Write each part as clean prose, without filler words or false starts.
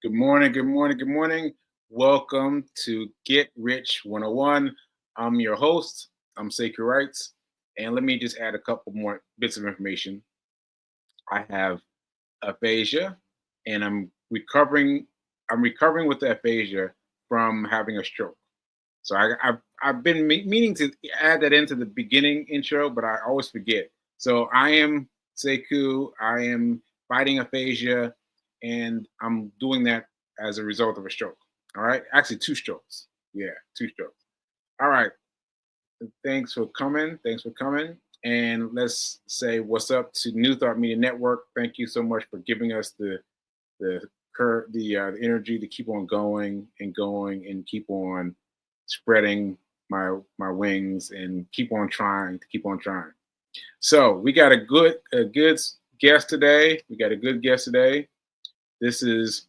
Good morning, good morning, good morning. Welcome to Get Rich 101. I'm your host. I'm Sacred Rights. And let me just add a couple more bits of information. I have aphasia and I'm recovering with the aphasia from having a stroke. So I've been meaning to add that into the beginning intro, but I always forget. So I am Sekou. I am fighting aphasia, and I'm doing that as a result of a stroke. All right, actually two strokes. Yeah, two strokes. All right. Thanks for coming. Thanks for coming. And let's say what's up to New Thought Media Network. Thank you so much for giving us the the energy to keep on going and going and keep on spreading my wings and keep on trying to keep on trying. So we got a good guest today. We got a good guest today. This is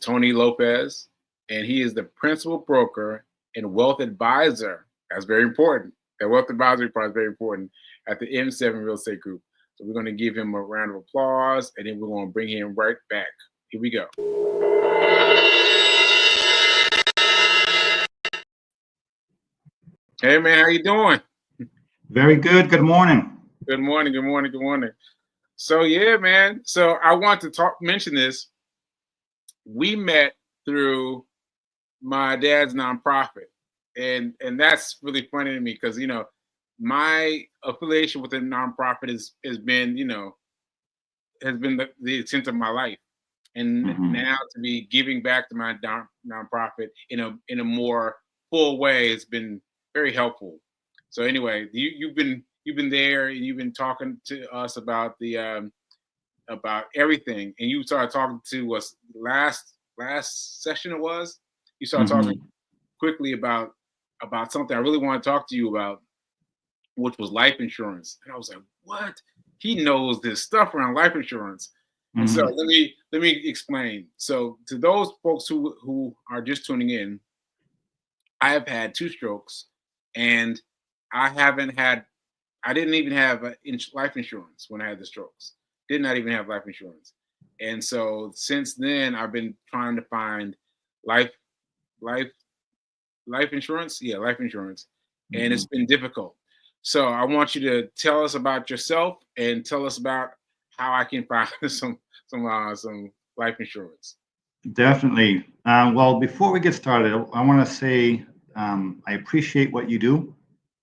Tony Lopez, and he is the principal broker and wealth advisor. That's very important. That wealth advisory part is very important at the M7 Real Estate Group. So we're going to give him a round of applause, and then we're going to bring him right back. Here we go. Hey man, how you doing? Very good. Good morning. Good morning. Good morning. Good morning. So yeah, man. So I want to mention this. We met through my dad's nonprofit, and that's really funny to me because my affiliation with the nonprofit has been the extent of my life, and now to be giving back to my nonprofit in a more full way has been very helpful. So anyway, you've been there and you've been talking to us about everything, and you started talking to us last session. It was you started talking quickly about something I really want to talk to you about, which was life insurance. And I was like, what? He knows this stuff around life insurance. And so let me explain. So to those folks who are just tuning in, I have had two strokes, and I didn't even have life insurance when I had the strokes. Did not even have life insurance. And so since then, I've been trying to find life life life insurance. Yeah, life insurance, and it's been difficult. So I want you to tell us about yourself and tell us about how I can find some life insurance. Definitely. Well, before we get started, I want to say I appreciate what you do.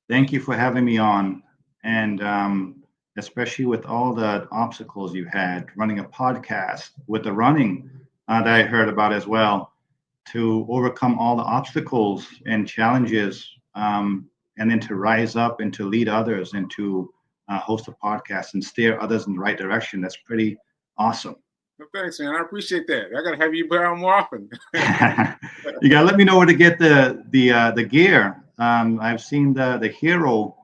Thank you for having me on. And especially with all the obstacles you had running a podcast with the running that I heard about as well, to overcome all the obstacles and challenges, and then to rise up and to lead others and to host a podcast and steer others in the right direction. That's pretty awesome. Well, thanks, man. I appreciate that. I gotta have you on more often. You gotta let me know where to get the gear. I've seen the hero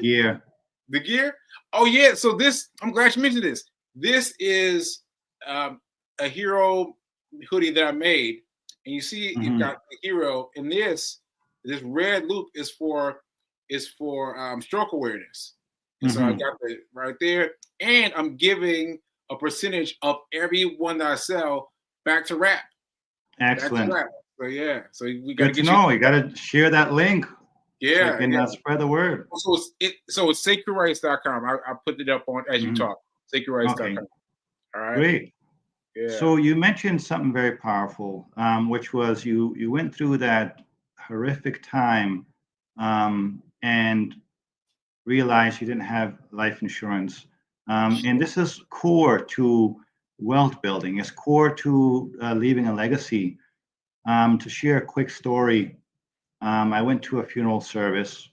gear. The gear. Oh yeah. So I'm glad you mentioned this. This is a hero hoodie that I made, and you see you've got the hero, and this red loop is for stroke awareness. And so I got it right there, and I'm giving a percentage of every one that I sell back to rap. Excellent. Back to rap. So yeah, so we got to get know. You got to share that link. Yeah, so you can spread the word. So it's sacredrights.com. I put it up on as you talk. Sacredrights.com. Okay. All right. Great. Yeah. So you mentioned something very powerful, which was you went through that horrific time and realized you didn't have life insurance. And this is core to wealth building. It's core to leaving a legacy. To share a quick story, I went to a funeral service.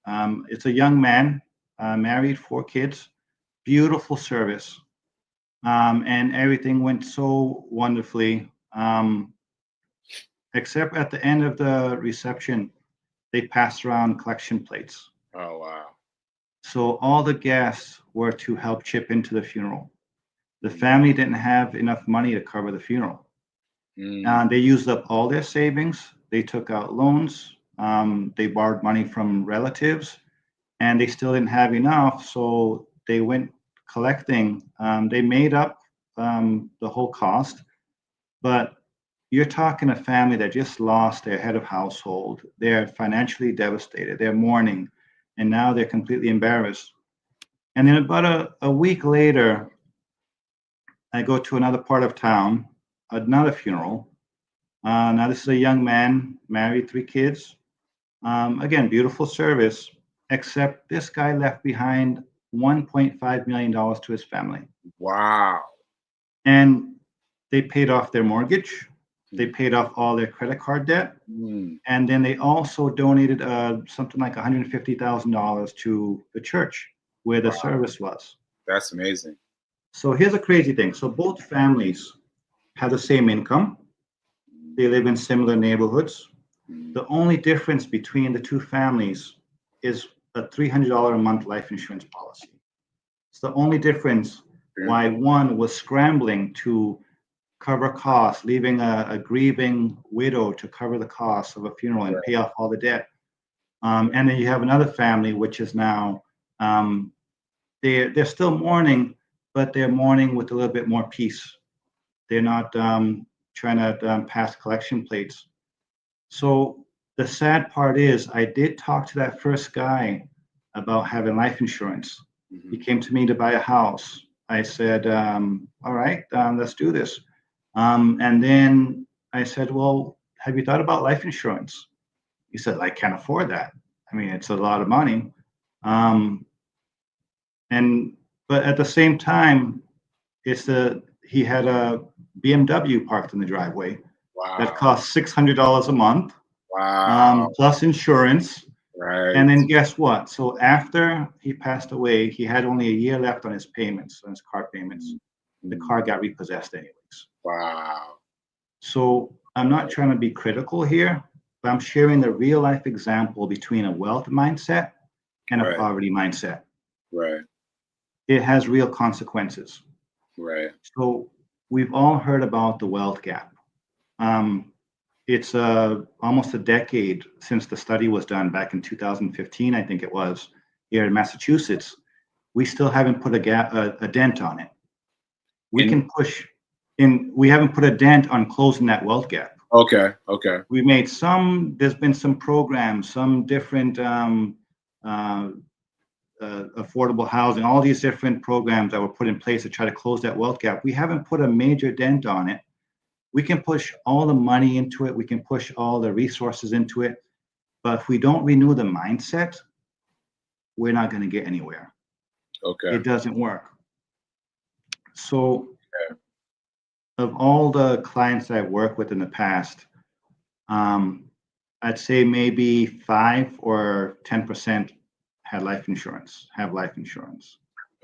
It's a young man, married, 4 kids, beautiful service. And everything went so wonderfully, except at the end of the reception, they passed around collection plates. Oh, wow. So all the guests were to help chip into the funeral. The family didn't have enough money to cover the funeral. They used up all their savings. They took out loans. They borrowed money from relatives, and they still didn't have enough. So they went collecting. They made up the whole cost, But you're talking a family that just lost their head of household. They're financially devastated. They're mourning, and now they're completely embarrassed. And then about a week later, I go to another part of town, another funeral. Now, this is a young man, married, 3 kids. Again, beautiful service, except this guy left behind $1.5 million to his family. Wow. And they paid off their mortgage, they paid off all their credit card debt, Mm. and then they also donated something like $150,000 to the church where the Wow. service was. That's amazing. So here's a crazy thing. So both families have the same income. They live in similar neighborhoods. Mm. The only difference between the two families is a $300 a month life insurance policy. It's the only difference why one was scrambling to cover costs, leaving a grieving widow to cover the costs of a funeral and pay off all the debt. And then you have another family, which is now they're still mourning, but they're mourning with a little bit more peace. They're not trying to pass collection plates. So the sad part is, I did talk to that first guy about having life insurance. Mm-hmm. He came to me to buy a house. I said, all right, let's do this. And then I said, well, have you thought about life insurance? He said, I can't afford that. I mean, it's a lot of money. But at the same time, he had a BMW parked in the driveway that cost $600 a month, Wow. plus insurance. Right. And then guess what? So after he passed away, he had only a year left on his payments, on his car payments. The car got repossessed anyways. Wow. So I'm not trying to be critical here, but I'm sharing the real life example between a wealth mindset and a poverty mindset. Right. It has real consequences. Right. So we've all heard about the wealth gap. It's almost a decade since the study was done back in 2015, I think it was, here in Massachusetts. We still haven't put a dent on it. We haven't put a dent on closing that wealth gap. Okay. Okay. We made there's been some programs, some different affordable housing, all these different programs that were put in place to try to close that wealth gap. We haven't put a major dent on it. We can push all the money into it. We can push all the resources into it. But if we don't renew the mindset, we're not going to get anywhere. Okay. It doesn't work. So of all the clients that I've worked with in the past, I'd say maybe 5 or 10% have life insurance. I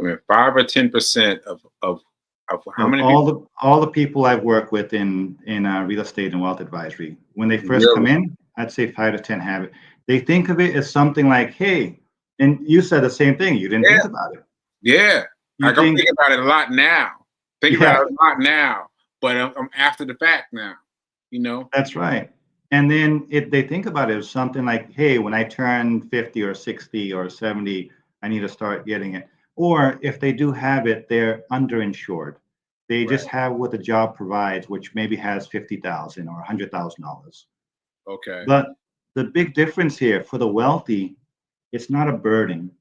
mean, 5 or 10% of how many people? All the people I've worked with in real estate and wealth advisory, when they first come in, I'd say 5 to 10 have it. They think of it as something like, hey, and you said the same thing. You didn't think about it. Yeah, I'm thinking about it a lot now. About it a lot now, but I'm after the fact now. That's right. And then they think about it as something like, hey, when I turn 50 or 60 or 70, I need to start getting it. Or if they do have it, they're underinsured. They just have what the job provides, which maybe has $50,000 or $100,000. Okay. But the big difference here for the wealthy, it's not a burden.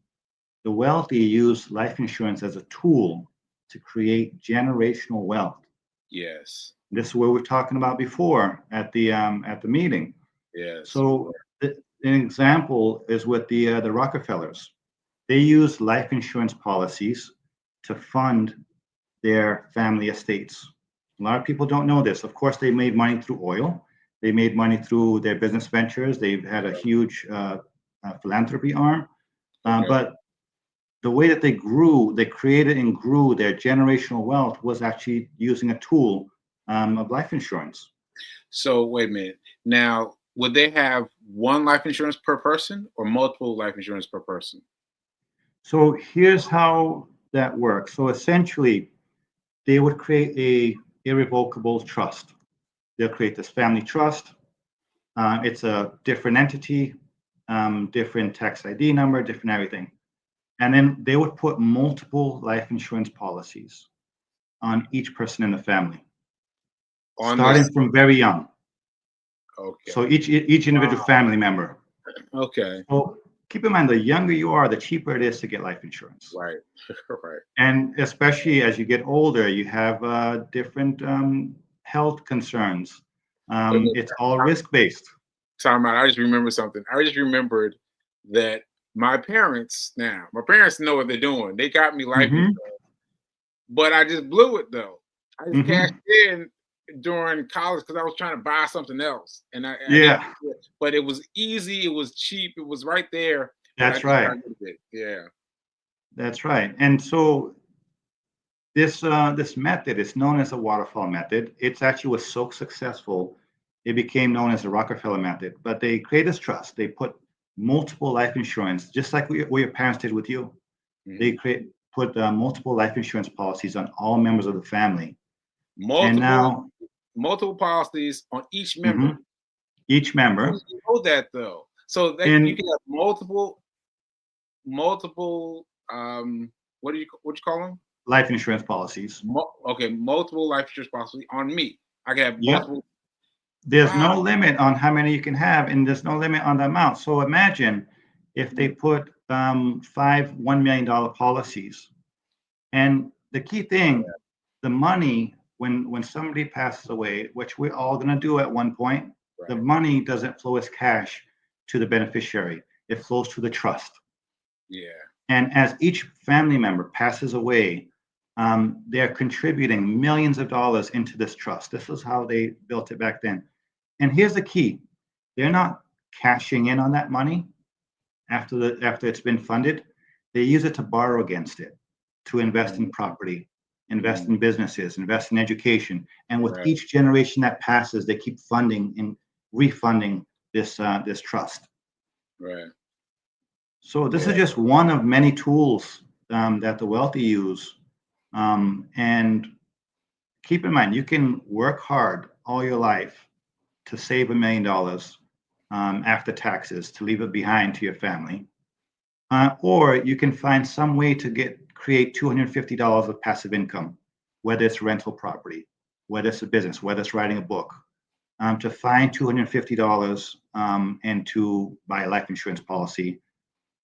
The wealthy use life insurance as a tool to create generational wealth. Yes. This is what we were talking about before at the meeting. Yes. So an example is with the Rockefellers. They use life insurance policies to fund their family estates. A lot of people don't know this. Of course, they made money through oil. They made money through their business ventures. They've had a huge philanthropy arm. But the way that they created and grew their generational wealth was actually using a tool of life insurance. So wait a minute. Now, would they have one life insurance per person or multiple life insurance per person? So here's how that works. So essentially, they would create a irrevocable trust. They'll create this family trust. It's a different entity, different tax ID number, different everything. And then they would put multiple life insurance policies on each person in the family. On starting this. from very young. Okay. So each individual Wow. family member. Okay. So keep in mind, the younger you are, the cheaper it is to get life insurance. Right. Right. And especially as you get older, you have different health concerns. Wait a minute. It's all risk based. Time out. I just remembered something. I just remembered that my parents know what they're doing. They got me life insurance, Hmm. but I just blew it though. I just cashed Hmm. in during college because I was trying to buy something else, and I didn't. Yeah, But it was easy. It was cheap. It was right there. But I that's just got right. rid of it. Yeah. That's right. And so this method is known as a waterfall method. It's actually was so successful, it became known as the Rockefeller method. But they created this trust. They put multiple life insurance, just like what your parents did with you. They Hmm. put multiple life insurance policies on all members of the family. And Multiple now multiple policies on each member. mhm, each I member didn't know that though. So that you in can have multiple what you call them? life insurance policies. Okay, multiple life insurance policy on me. I can have Yep. multiple. There's Wow. no limit on how many you can have, and there's no limit on the amount. So imagine if they Mm, put five $1 million policies. And the key thing, the money, when somebody passes away, which we're all going to do at one point, the right. money doesn't flow as cash to the beneficiary. It flows to the trust. Yeah. And as each family member passes away, they're contributing millions of dollars into this trust. This is how they built it back then. And here's the key: they're not cashing in on that money after it's been funded. They use it to borrow against it, to invest in Mm, property, invest mm, in businesses, invest in education. And with right. each generation that passes, they keep funding and refunding this trust. Right. So this is Yeah. just one of many tools that the wealthy use. And keep in mind, you can work hard all your life to save $1 million after taxes to leave it behind to your family, or you can find some way to create $250 of passive income, whether it's rental property, whether it's a business, whether it's writing a book. To find $250 and to buy a life insurance policy,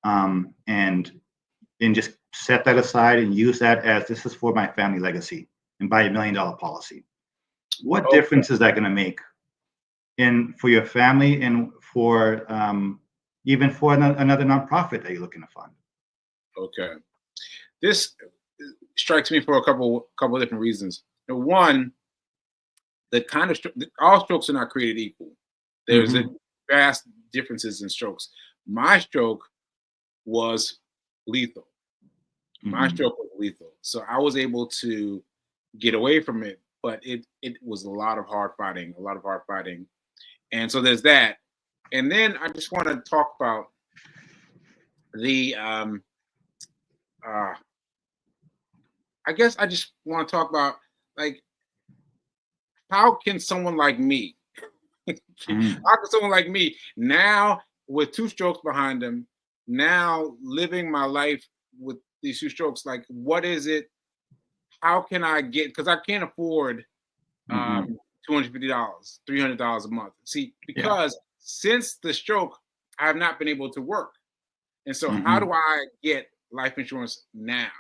and just set that aside and use that as this is for my family legacy and buy $1 million policy. What Okay. difference is that going to make in for your family and for even for another nonprofit that you're looking to fund? Okay. This strikes me for a couple of different reasons. One, the kind of all strokes are not created equal. There's a Hmm. vast differences in strokes. My stroke was lethal. My Hmm. stroke was lethal. So I was able to get away from it, but it was a lot of hard fighting, a lot of hard fighting. And so there's that. And then I just want to talk about the uh I guess I just want to talk about like how can someone like me how Hmm. can someone like me now with two strokes behind them, now living my life with these two strokes, like what is it? How can I get because I can't afford Hmm. $250, $300 a month. See, Yeah. because since the stroke, I have not been able to work. And so, how Hmm. do I get life insurance now?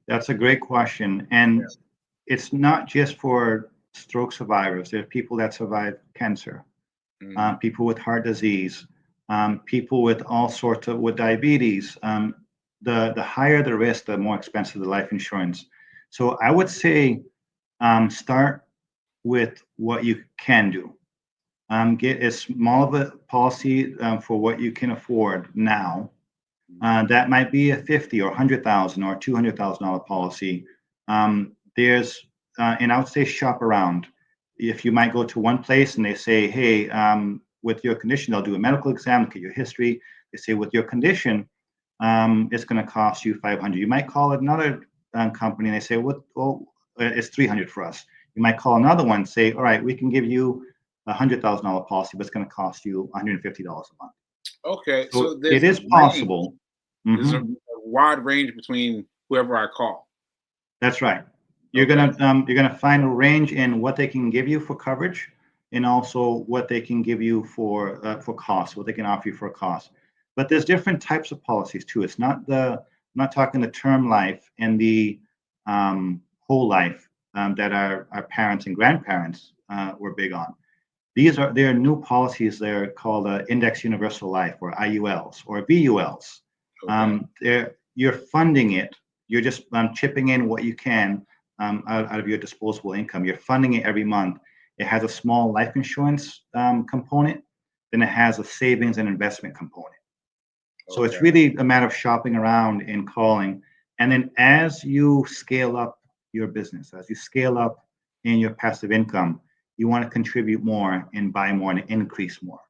That's a great question. Yeah. And it's not just for stroke survivors. There are people that survive cancer, Mm, people with heart disease, people with all sorts of with diabetes. The higher the risk, the more expensive the life insurance. So I would say start with what you can do. Get as small of a policy for what you can afford now. That might be a 50 or 100,000 or $200,000 policy. There's and I would say shop around. If you might go to one place and they say, hey, with your condition, they'll do a medical exam, look at your history. They say, with your condition, it's going to cost you 500. You might call another company and they say, what? Oh, it's 300 for us. You might call another one and say, all right, we can give you $100,000 policy, but it's going to cost you $150 a month. okay, So so it there's a is range. possible. There's a Hmm. wide range between whoever I call. That's right. Okay. You're gonna find a range in what they can give you for coverage, and also what they can give you for cost, what they can offer you for a cost. But there's different types of policies too. It's not I'm not talking the term life and the whole life that our parents and grandparents were big on. There are new policies. They're called Index Universal Life, or IULs, or VULs. Okay. You're funding it. You're just chipping in what you can out of your disposable income. You're funding it every month. It has a small life insurance component, then it has a savings and investment component. So it's Okay. really a matter of shopping around and calling. And then as you scale up your business, as you scale up in your passive income, you want to contribute more and buy more and increase more.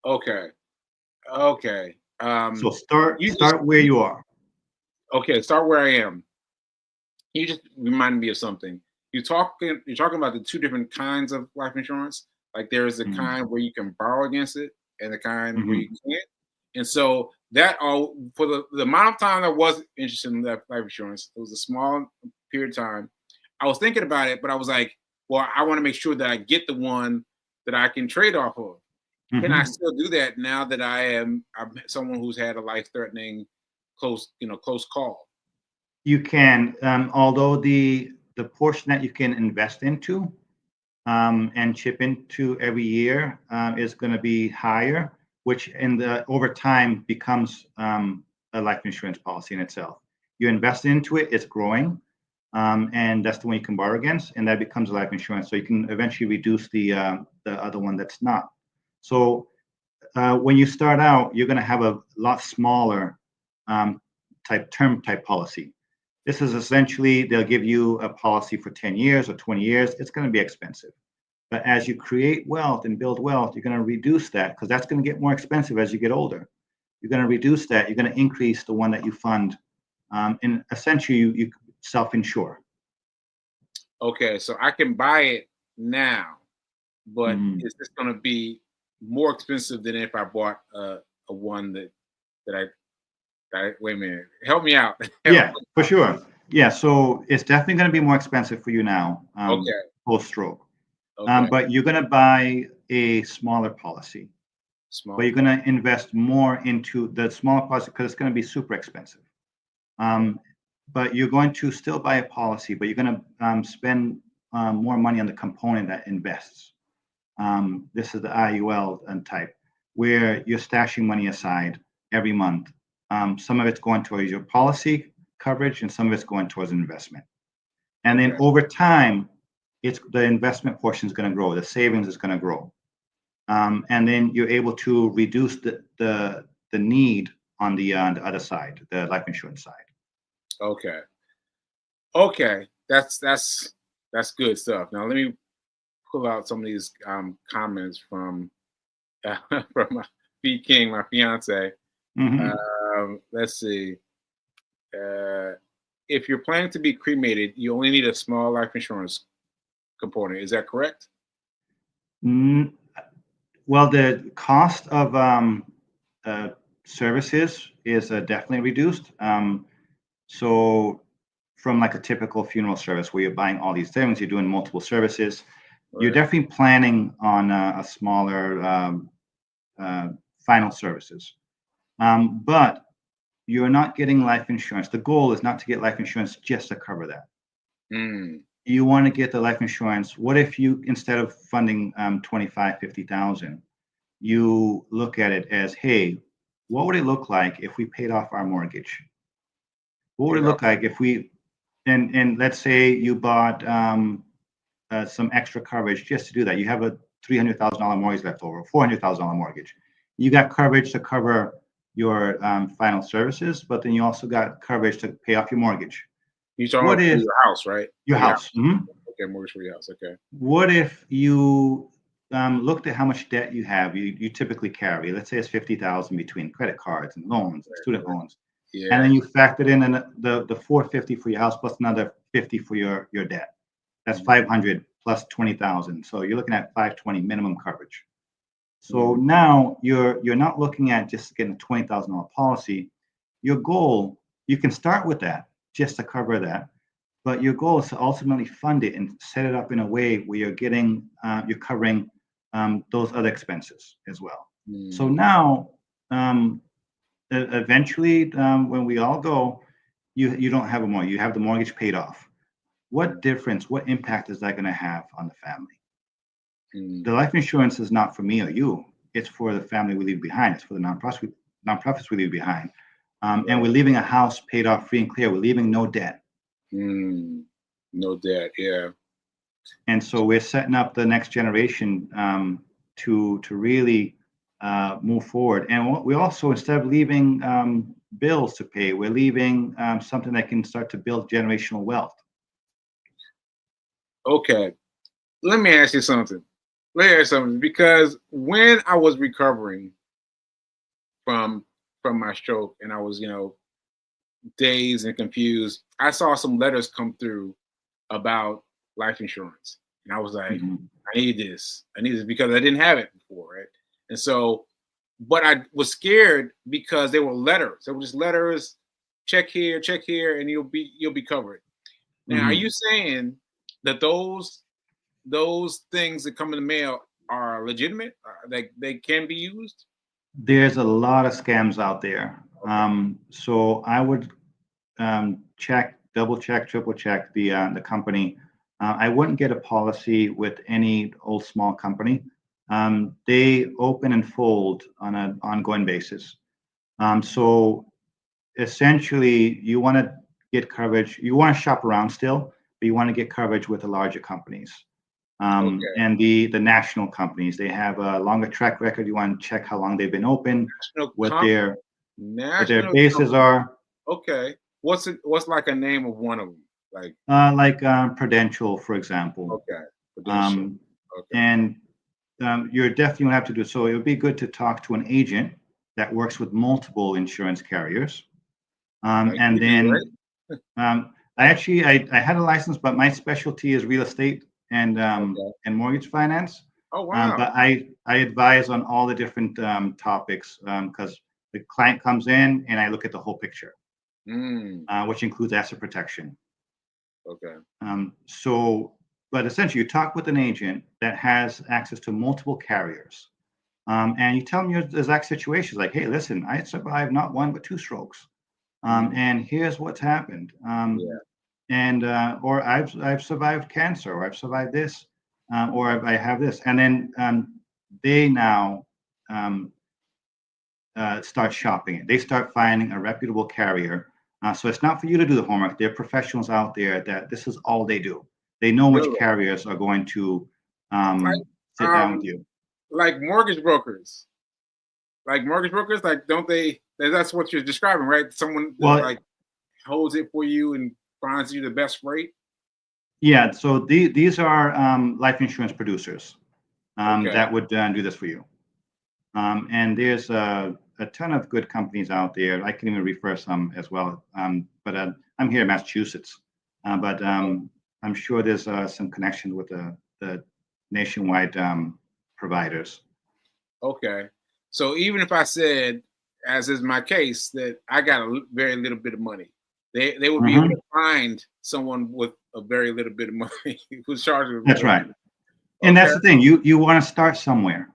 Okay. Okay. So start You just start where you are. okay. Start where I am. You just reminded me of something. You're talking about the two different kinds of life insurance. Like there is the Mhm, kind where you can borrow against it, and the kind where you mhm, can't. And so that all for the amount of time I was interested in life insurance, it was a small period of time. I was thinking about it, but I was like, well, I want to make sure that I get the one that I can trade off of. Can I mhm. still do that now that I'm someone who's had a life threatening close call? You can, although the portion that you can invest into and chip into every year is going to be higher, which in the over time becomes a life insurance policy in itself. You invest into it, it's growing, and that's the one you can borrow against, and that becomes a life insurance. So you can eventually reduce the other one that's not. So when you start out, you're going to have a lot smaller um, type policy. This is essentially they'll give you a policy for 10 years or 20 years. It's going to be expensive. But as you create wealth and build wealth, you're going to reduce that because that's going to get more expensive as you get older. You're going to reduce that. You're going to increase the one that you fund, and essentially you self-insure. Okay, so I can buy it now, but Mhm. is this going to be more expensive than if I bought a one that I, wait a minute, help me out. Help Yeah, me for out. sure. Yeah, so it's definitely going to be more expensive for you now, Okay, post stroke. okay, But you're going to buy a smaller policy, but small you're going part. to invest more into the smaller policy because it's going to be super expensive. Um, but you're going to still buy a policy, but you're going to spend more money on the component that invests. This is the IUL type, where you're stashing money aside every month. Some of it's going towards your policy coverage, and some of it's going towards investment. And then Okay, over time, it's the investment portion is going to grow, the savings is going to grow, and then you're able to reduce the need on the other side, the life insurance side. okay, okay. That's good stuff. Now let me pull out some of these comments from from my B King, my fiance. Hmm. Let's see. Uh, if you're planning to be cremated, you only need a small life insurance component. Is that correct? Well, the cost of uh, services is definitely reduced. So, from like a typical funeral service where you're buying all these things, you're doing multiple services, you're Right. definitely planning on a smaller uh, final services. But you're not getting life insurance. The goal is not to get life insurance just to cover that. Mm, You want to get the life insurance. What if you, instead of funding 25, 50,000, you look at it as, hey, what would it look like if we paid off our mortgage? What would it paid off. look like if we, and let's say you bought some extra coverage just to do that. You have a $300,000 mortgage left over, $400,000 mortgage. You got coverage to cover your final services, but then you also got coverage to pay off your mortgage. You talking What about for if your house, right? your For your house? house. Okay, mortgage for your house. Okay. What if you looked at how much debt you have? You typically carry. Let's say it's 50,000 between credit cards and loans and student Right. loans, and Yeah. then you factored in the 450 for your house plus another 50 for your debt. That's Mhm, 500 plus 20,000. So you're looking at 520 minimum coverage. So mhm. now you're not looking at just getting a $20,000 policy. Your goal, you can start with that just to cover that. but your goal is to ultimately fund it and set it up in a way where you're covering those other expenses as well. So Mm. now, eventually, when we all go, you don't have a mortgage. You have the mortgage paid off. What difference, what impact is that going to have on the family? The Mm. life insurance is not for me or you. It's for the family we leave behind. It's for the nonprofits we leave behind. And we're Right. leaving a house paid off free and clear. We're leaving no debt. Mm. No debt. Yeah. And so we're setting up the next generation to really move forward. And we also, instead of leaving bills to pay, we're leaving something that can start to build generational wealth. Okay. Let me ask you something. Let me ask you something because when I was recovering from my stroke and I was, dazed and confused, I saw some letters come through about life insurance. And I was like, Mhm. I need this. I need this because I didn't have it before, right? And so, but I was scared because they were letters. They were just letters, check here, and you'll be covered. Now, are you Mhm. saying that those things that come in the mail are legitimate? They can be used? There's a lot of scams out there. Okay. So I would check, double check, triple check the company. I wouldn't get a policy with any old small company. They open and fold on an ongoing basis. So essentially, you want to get coverage. You want to shop around still, but you want to get coverage with the larger companies. Okay. And the national companies, they have a longer track record. You want to check how long they've been open, National what comp their national bases company. are. Okay. What's like a name of one of them? Like, Like Prudential, for example. okay, Prudential. Um, Okay. and you're definitely going to have to do so. It would be good to talk to an agent that works with multiple insurance carriers. Like And you do, then right? I had a license, but my specialty is real estate Okay. and mortgage finance. Oh, wow. But I advise on all the different topics because the client comes in and I look at the whole picture, Mm, which includes asset protection. okay. So, but essentially, you talk with an agent that has access to multiple carriers, and you tell them your exact situations. Like, hey, listen, I survived not one but two strokes, Mm, and here's what's happened. yeah. And or I've survived cancer, or I've survived this, or I have this, and then they now um, start shopping it. They start finding a reputable carrier. So it's not for you to do the homework. There are professionals out there that this is all they do. They know which Really? carriers are going to Like, sit down with you. like mortgage brokers. Like mortgage brokers, like don't they? That's what you're describing, right? Someone that Well, like holds it for you and finds you the best rate. yeah. So these are life insurance producers Okay. that would do this for you. And there's a ton of good companies out there. I can even refer some as well. But I'm here in Massachusetts, but I'm sure there's some connection with the nationwide providers. Okay. So even if I said, as is my case, that I got very little bit of money, they would be able to Hmm. find someone with a very little bit of money who's charged with That's very right. little. And Okay. that's the thing. You want to start somewhere,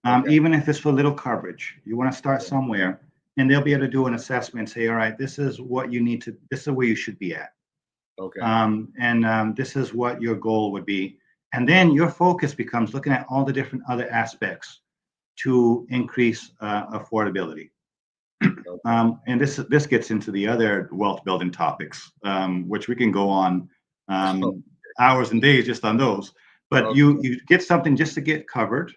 Okay. even if it's for little coverage. You want to start Okay. somewhere, and they'll be able to do an assessment and say, all right, this is what you need to. This is where you should be at. Okay. And this is what your goal would be. And then your focus becomes looking at all the different other aspects to increase affordability. Okay. And this gets into the other wealth building topics, which we can go on um, hours and days just on those. But Okay. you get something just to get covered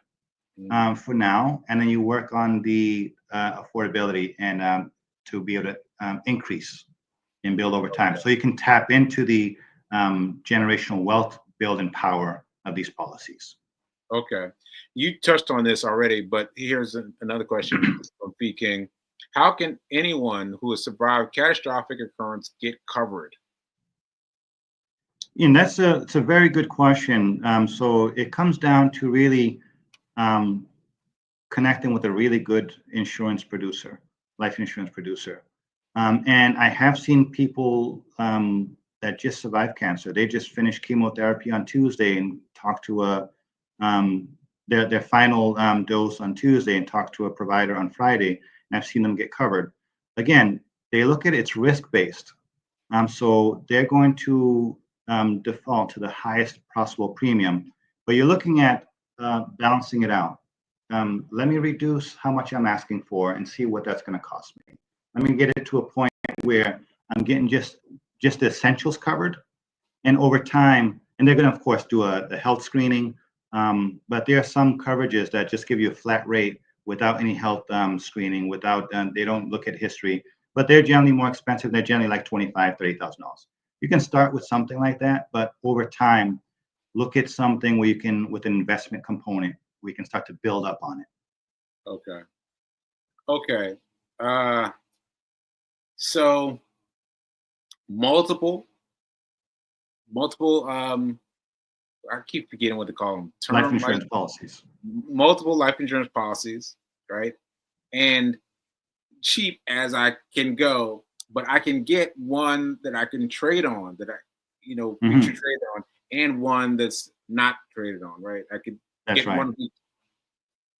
Mm, for now, and then you work on the affordability and to be able to increase and build over time. okay. So you can tap into the generational wealth building power of these policies. Okay. You touched on this already, but here's another question from P King. How can anyone who has survived catastrophic occurrence get covered? And it's a very good question. So it comes down to really um, connecting with a really good insurance producer, life insurance producer. And I have seen people that just survived cancer. They just finished chemotherapy on Tuesday and talked to um, their final dose on Tuesday and talked to a provider on Friday. And I've seen them get covered. Again, they look at it's risk based. So they're going to default to the highest possible premium. But you're looking at balancing it out. Let me reduce how much I'm asking for and see what that's going to cost me. Let me get it to a point where I'm getting just the essentials covered, and over time, and they're going to of course do a health screening, but there are some coverages that just give you a flat rate without any health screening, without they don't look at history, but they're generally more expensive. They're generally like $25,000-$30,000. You can start with something like that, but over time, look at something where you can, with an investment component, we can start to build up on it. Okay. Okay. So multiple, I keep forgetting what to call them. Life insurance policies. Multiple life insurance policies, right? And cheap as I can go, but I can get one that I can trade on, that we can trade on, and one that's not traded on, right? I could That's get right. one.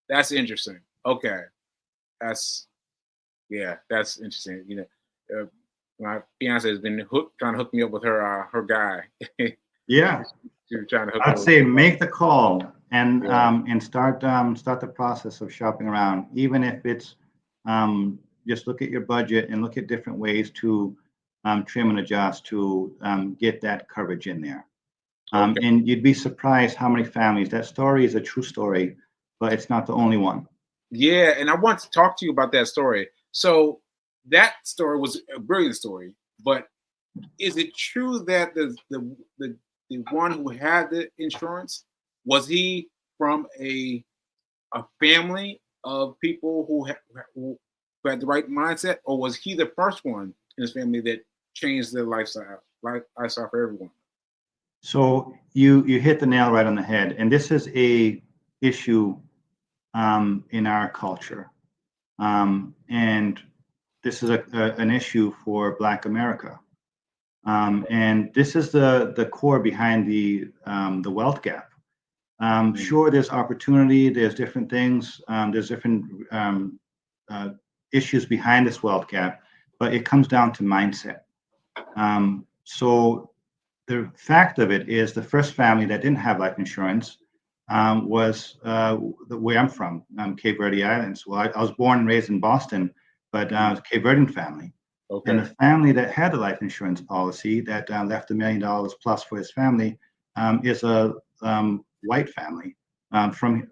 That's interesting. Okay. That's interesting. My fiance has been trying to hook me up with her guy. Yeah. She was trying to hook I'd me say up. make the call and start the process of shopping around, even if it's just look at your budget and look at different ways to trim and adjust to get that coverage in there. Okay. And you'd be surprised how many families, that story is a true story, but it's not the only one. Yeah, and I want to talk to you about that story. So that story was a brilliant story, but is it true that the one who had the insurance, was he from a family of people who had the right mindset, or was he the first one in his family that changed their lifestyle for everyone? So you hit the nail right on the head, and this is a issue in our culture, and this is an issue for Black America, and this is the core behind the wealth gap. Sure, there's opportunity, there's different things, there's different issues behind this wealth gap, but it comes down to mindset. So the fact of it is the first family that didn't have life insurance was where I'm from, Cape Verde Islands. Well, I was born and raised in Boston, but I was a Cape Verdean family. Okay. And the family that had a life insurance policy that left $1 million plus for his family is a white family from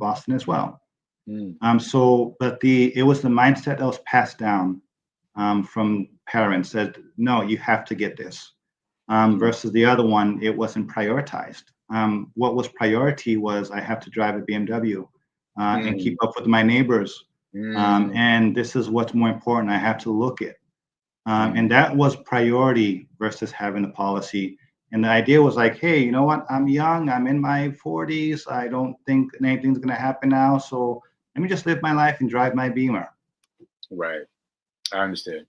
Boston as well. But it was the mindset that was passed down from parents that no, you have to get this. Versus the other one, it wasn't prioritized. What was priority was I have to drive a BMW and keep up with my neighbors. And this is what's more important. I have to look at. And that was priority versus having a policy. And the idea was like, hey, you know what? I'm young. I'm in my 40s. I don't think anything's going to happen now. So let me just live my life and drive my Beamer. Right. I understand.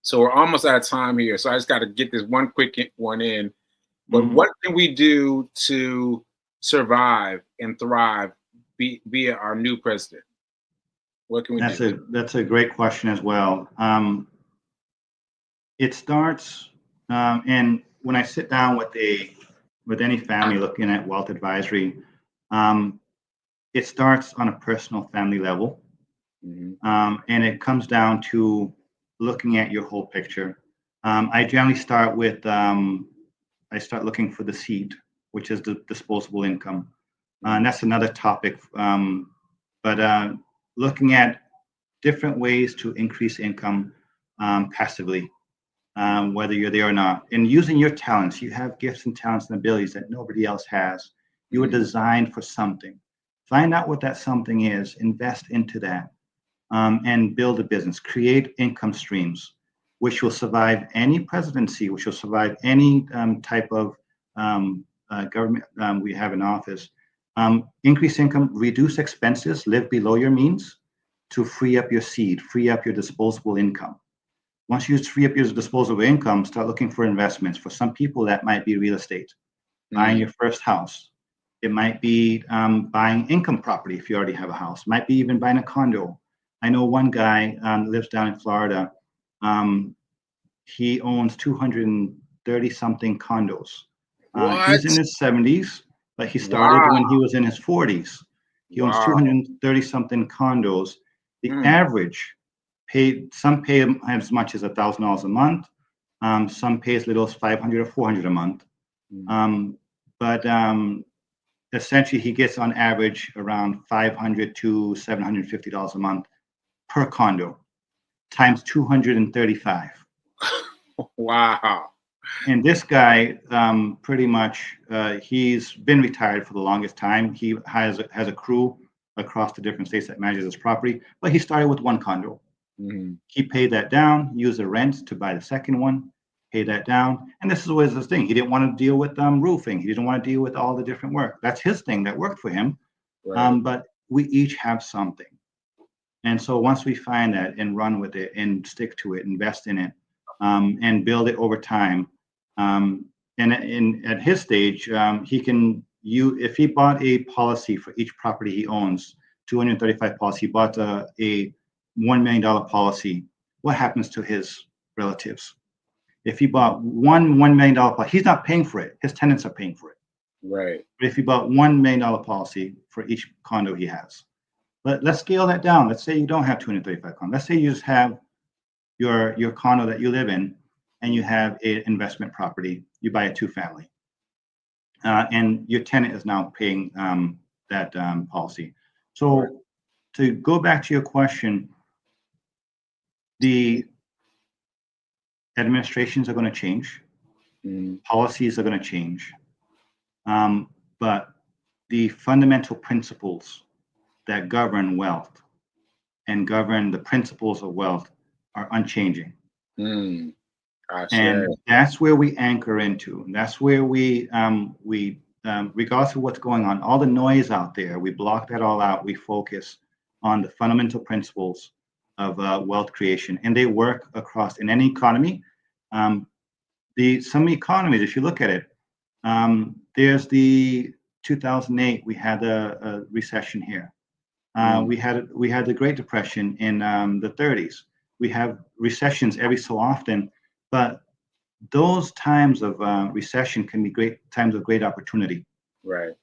So we're almost out of time here. So I just got to get this one quick one in. But what can we do to survive and thrive via our new president? What can we do? That's a great question as well. It starts, and when I sit down with any family looking at wealth advisory, it starts on a personal family level, and it comes down to looking at your whole picture. I generally start with I start looking for the seed, which is the disposable income, and that's another topic. But looking at different ways to increase income passively, whether you're there or not, and using your talents. You have gifts and talents and abilities that nobody else has. You were designed for something. Find out what that something is, invest into that, and build a business, create income streams, which will survive any presidency, which will survive any type of government we have in office. Increase income, reduce expenses, live below your means to free up your seed, free up your disposable income. Once you free up your disposable income, start looking for investments. For some people, that might be real estate, buying your first house. It might be buying income property if you already have a house. It might be even buying a condo. I know one guy lives down in Florida. He owns 230 something condos. What? He's in his 70s, but he started Wow. when he was in his 40s. He owns Wow. 230 something condos. The average some pay as much as $1,000 a month. Some pay as little as 500 or 400 a month. But essentially, he gets on average around $500 to $750 a month per condo, times 235. Wow. And this guy, pretty much, he's been retired for the longest time. He has a crew across the different states that manages his property, but he started with one condo. He paid that down, used the rent to buy the second one, pay that down. And this is always his thing. He didn't want to deal with roofing. He didn't want to deal with all the different work. That's his thing that worked for him. Right. But we each have something. And so once we find that and run with it and stick to it, invest in it, and build it over time. And at his stage, if he bought a policy for each property he owns, 235 policy, he bought a $1 million policy, what happens to his relatives? If he bought $1 million policy, he's not paying for it. His tenants are paying for it. Right. But if he bought $1 million policy for each condo he has, let's scale that down. Let's say you don't have 235 condos. Let's say you just have your condo that you live in, and you have an investment property. You buy a 2-family, and your tenant is now paying that policy. So to go back to your question, the administrations are going to change, policies are going to change, but the fundamental principles that govern wealth and govern the principles of wealth are unchanging. And that's where we anchor into. And that's where we regardless of what's going on, all the noise out there, we block that all out. We focus on the fundamental principles of wealth creation, and they work across in any economy. Some economies, if you look at it, there's the 2008. We had a recession here. We had the Great Depression in the 30s. We have recessions every so often, but those times of recession can be great times of great opportunity. Right.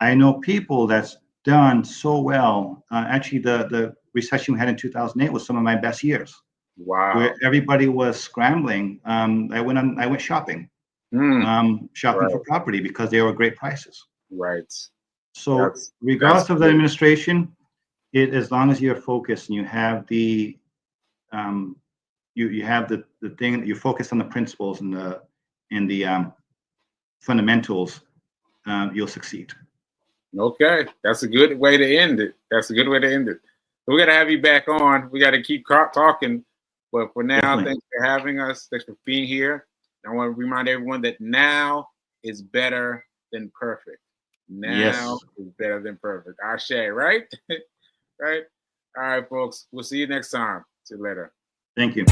I know people that's done so well. Actually, the recession we had in 2008 was some of my best years. Wow. Where everybody was scrambling. I went shopping, for property because they were great prices. Right. So regardless of the administration, as long as you're focused and you have the you have the thing that you focus on the principles and the fundamentals, you'll succeed. Okay, that's a good way to end it. We're gonna have you back on. We got to keep talking, but for now, Definitely. Thanks for having us. Thanks for being here. I want to remind everyone that now is better than perfect. Now is better than perfect. Ashe, right? Right. All right, folks. We'll see you next time. See you later. Thank you.